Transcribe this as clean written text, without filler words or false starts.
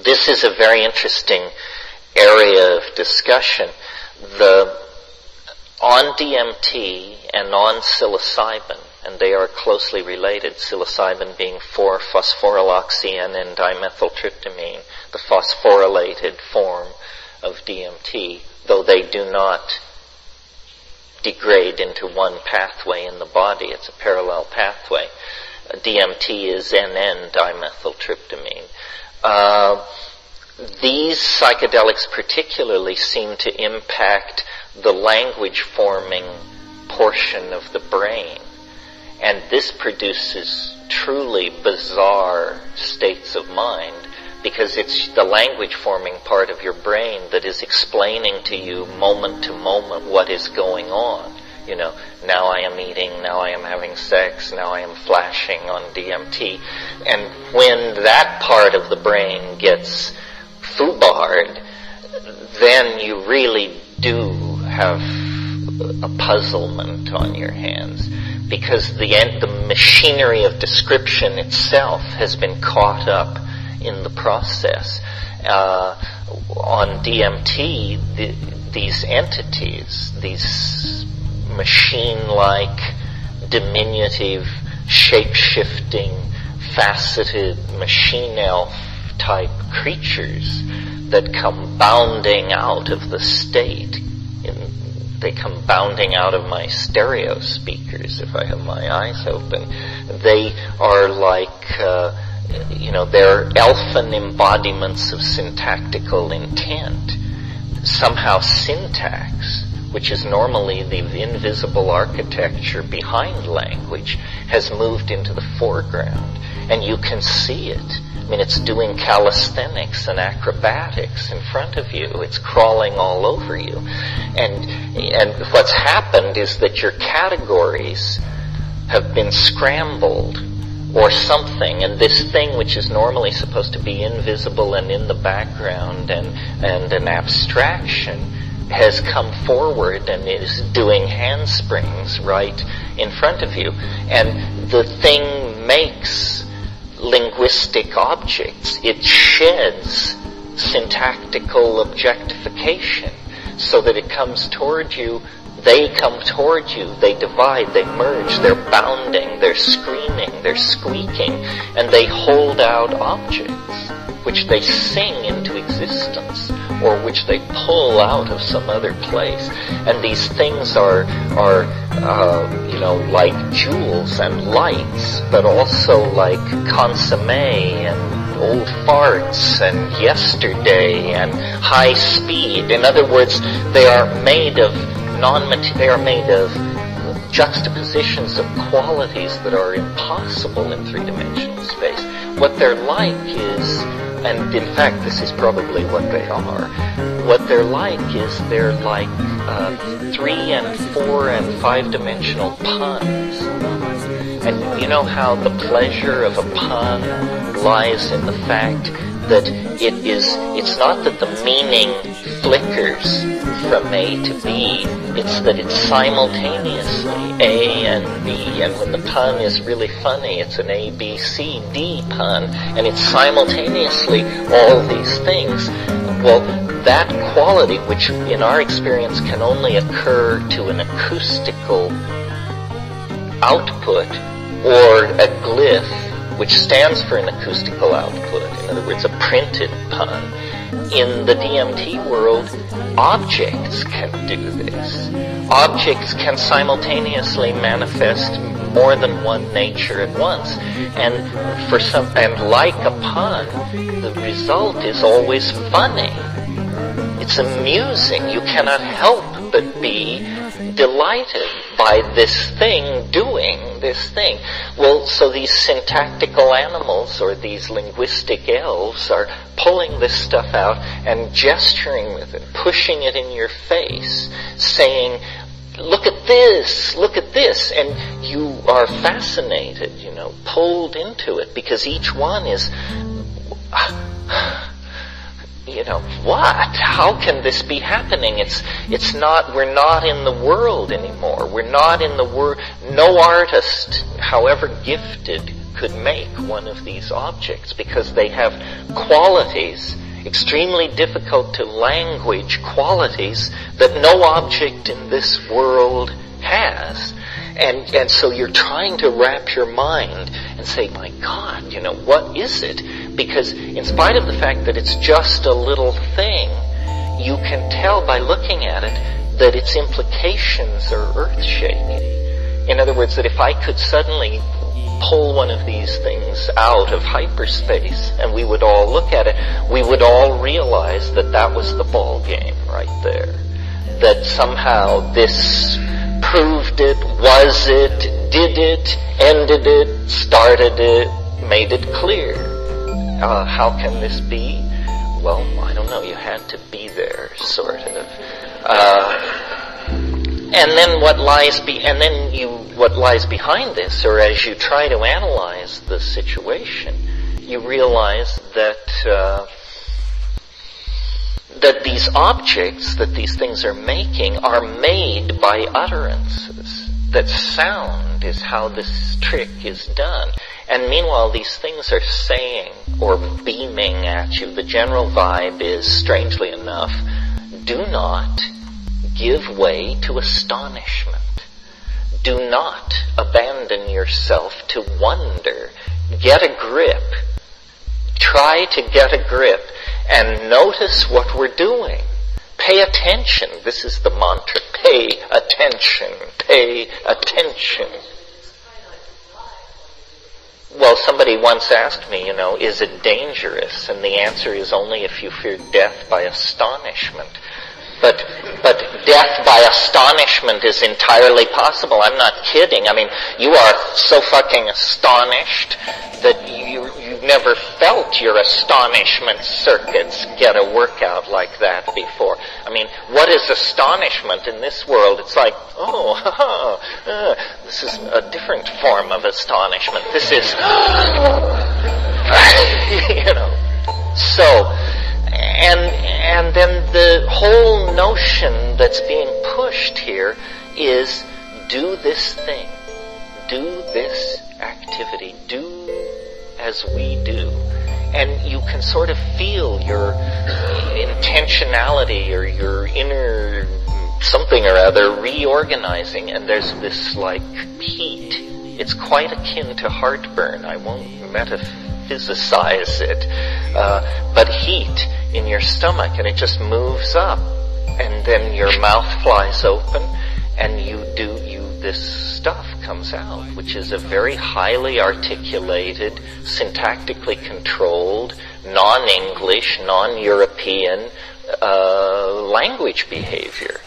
This is a very interesting area of discussion. On DMT and on psilocybin, and they are closely related, psilocybin being 4-phosphoryloxyN dimethyltryptamine, the phosphorylated form of DMT, though they do not degrade into one pathway in the body, it's a parallel pathway. DMT is NN dimethyltryptamine. These psychedelics particularly seem to impact the language-forming portion of the brain. And this produces truly bizarre states of mind, because it's the language-forming part of your brain that is explaining to you moment to moment what is going on. You know, now I am eating, now I am having sex, now I am flashing on DMT. And when that part of the brain gets foobarred, then you really do have a puzzlement on your hands, because the machinery of description itself has been caught up in the process. On DMT, these entities, these machine-like, diminutive, shape-shifting, faceted machine elf-type creatures that come bounding out of the state. They come bounding out of my stereo speakers if I have my eyes open. They are like, they're elfin embodiments of syntactical intent. Somehow syntax, which is normally the invisible architecture behind language, has moved into the foreground, and you can see it. I mean, it's doing calisthenics and acrobatics in front of you. It's crawling all over you. And what's happened is that your categories have been scrambled or something, and this thing which is normally supposed to be invisible and in the background and an abstraction has come forward and is doing handsprings right in front of you. And the thing makes linguistic objects. It sheds syntactical objectification so that it comes toward you. They come toward you. They divide. They merge. They're bounding. They're screaming. They're squeaking. And they hold out objects which they sing into existence, or which they pull out of some other place. And these things are like jewels and lights, but also like consomme and old farts and yesterday and high speed. In other words, they are made of juxtapositions of qualities that are impossible in three-dimensional space. What they're like is, and in fact this is probably what they are, what they're like is they're like 3 and 4 and 5-dimensional puns. And you know how the pleasure of a pun lies in the fact that it's not that the meaning flickers from A to B, it's that it's simultaneously A and B, and when the pun is really funny, it's an A, B, C, D pun, and it's simultaneously all these things. Well, that quality, which in our experience can only occur to an acoustical output, or a glyph, which stands for an acoustical output, in other words, a printed pun. In the DMT world, objects can do this. Objects can simultaneously manifest more than one nature at once. And like a pun, the result is always funny. It's amusing. You cannot help but be delighted by this thing doing this thing. Well, so these syntactical animals, or these linguistic elves, are pulling this stuff out and gesturing with it, pushing it in your face, saying, look at this, and you are fascinated, pulled into it, because each one is, what? How can this be happening? It's not, we're not in the world anymore. We're not in the world. No artist, however gifted, could make one of these objects, because they have qualities, extremely difficult to language qualities, that no object in this world has. And so you're trying to wrap your mind and say, my God, what is it? Because in spite of the fact that it's just a little thing, you can tell by looking at it that its implications are earth-shaking. In other words, that if I could suddenly pull one of these things out of hyperspace and we would all look at it, we would all realize that that was the ball game right there. That somehow this proved it, was it, did it, ended it, started it, made it clear. How can this be? Well, I don't know, you had to be there, sort of. And then what lies behind this, or as you try to analyze the situation, you realize that these objects that these things are making are made by utterances. That sound is how this trick is done. And meanwhile, these things are saying or beaming at you. The general vibe is, strangely enough, do not give way to astonishment. Do not abandon yourself to wonder. Get a grip. Try to get a grip and notice what we're doing. Pay attention. This is the mantra. Pay attention. Pay attention. Well, somebody once asked me, is it dangerous? And the answer is only if you fear death by astonishment. But death by astonishment is entirely possible. I'm not kidding. I mean, you are so fucking astonished that you've never felt your astonishment circuits get a workout like that before. I mean, what is astonishment in this world? It's like, this is a different form of astonishment. This is, So, and then the whole notion that's being pushed here is, do this thing, do this activity, do as we do. And you can sort of feel your intentionality or your inner something or other reorganizing, and there's this like heat. It's quite akin to heartburn. I won't metaphysicize it, but heat in your stomach, and it just moves up, and then your mouth flies open, and this stuff comes out, which is a very highly articulated, syntactically controlled, non-English, non-European language behavior.